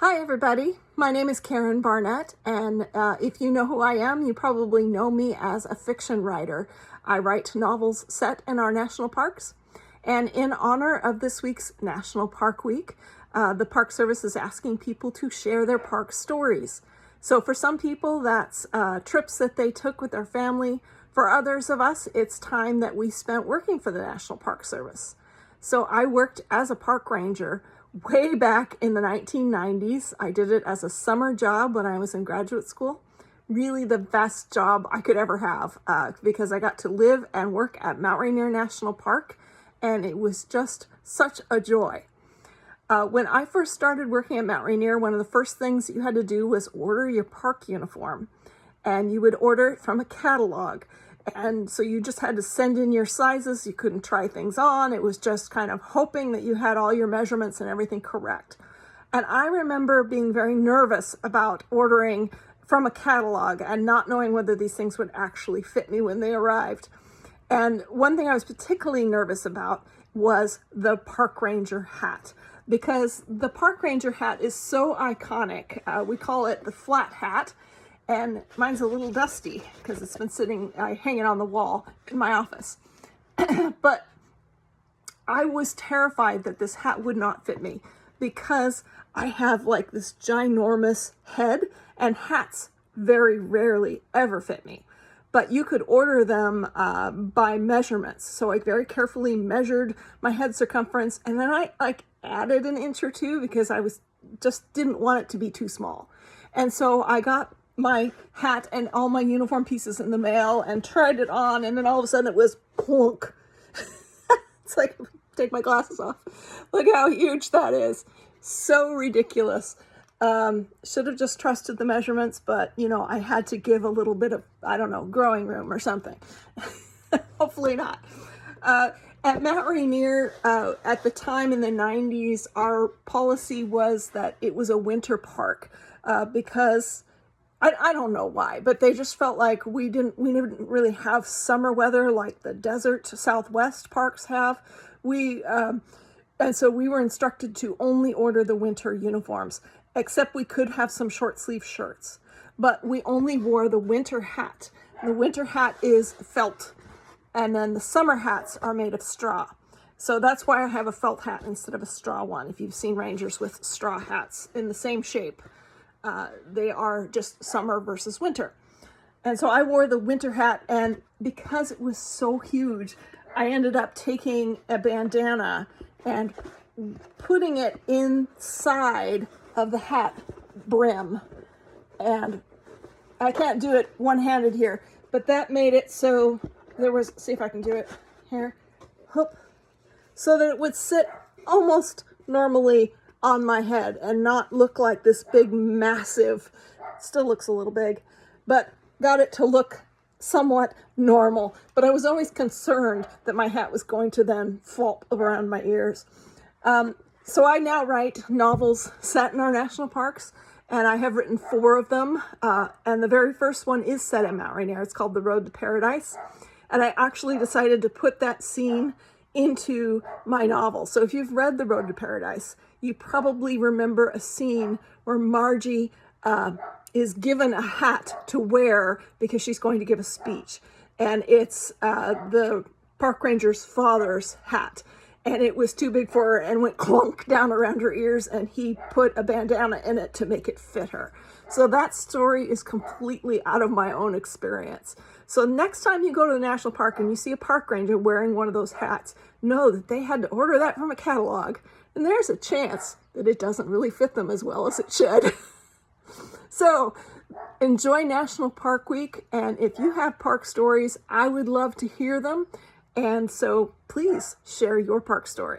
Hi everybody, my name is Karen Barnett, and if you know who I am, you probably know me as a fiction writer. I write novels set in our national parks, and in honor of this week's National Park Week, the Park Service is asking people to share their park stories. So for some people, that's trips that they took with their family. For others of us, it's time that we spent working for the National Park Service. So I worked as a park ranger way back in the 1990s. I did it as a summer job when I was in graduate school. Really the best job I could ever have because I got to live and work at Mount Rainier National Park, and it was just such a joy. When I first started working at Mount Rainier, one of the first things that you had to do was order your park uniform, and you would order it from a catalog. And so you just had to send in your sizes. You couldn't try things on. It was just kind of hoping that you had all your measurements and everything correct. And I remember being very nervous about ordering from a catalog and not knowing whether these things would actually fit me when they arrived. And one thing I was particularly nervous about was the park ranger hat, because the park ranger hat is so iconic. We call it the flat hat. And mine's a little dusty because it's been sitting, hanging on the wall in my office. But I was terrified that this hat would not fit me because I have like this ginormous head, and hats very rarely ever fit me. But you could order them by measurements. So I very carefully measured my head circumference, and then I added an inch or two because I just didn't want it to be too small. And so I got my hat and all my uniform pieces in the mail and tried it on, and then all of a sudden it was plunk. It's like, take my glasses off. Look how huge that is. So ridiculous. Should have just trusted the measurements, but I had to give a little bit of, growing room or something. Hopefully not. At Mount Rainier, at the time in the 90s, our policy was that it was a winter park because I don't know why, but they just felt like we didn't really have summer weather like the desert Southwest parks have. And so we were instructed to only order the winter uniforms, except we could have some short sleeve shirts, but we only wore the winter hat. The winter hat is felt, and then the summer hats are made of straw. So that's why I have a felt hat instead of a straw one. If you've seen rangers with straw hats in the same shape, they are just summer versus winter. And so I wore the winter hat, and because it was so huge, I ended up taking a bandana and putting it inside of the hat brim. And I can't do it one-handed here, but that made it so see if I can do it here, hoop, so that it would sit almost normally on my head and not look like this big, massive, still looks a little big, but got it to look somewhat normal. But I was always concerned that my hat was going to then fall around my ears. So I now write novels set in our national parks, and I have written 4 of them. And the very first one is set at Mount Rainier. It's called The Road to Paradise. And I actually decided to put that scene into my novel. So if you've read The Road to Paradise, you probably remember a scene where Margie is given a hat to wear because she's going to give a speech. And it's the park ranger's father's hat. And it was too big for her and went clunk down around her ears, and he put a bandana in it to make it fit her. So that story is completely out of my own experience. So next time you go to the national park and you see a park ranger wearing one of those hats, know that they had to order that from a catalog, and there's a chance that it doesn't really fit them as well as it should. So enjoy National Park Week, and if you have park stories, I would love to hear them. And so please share your park story.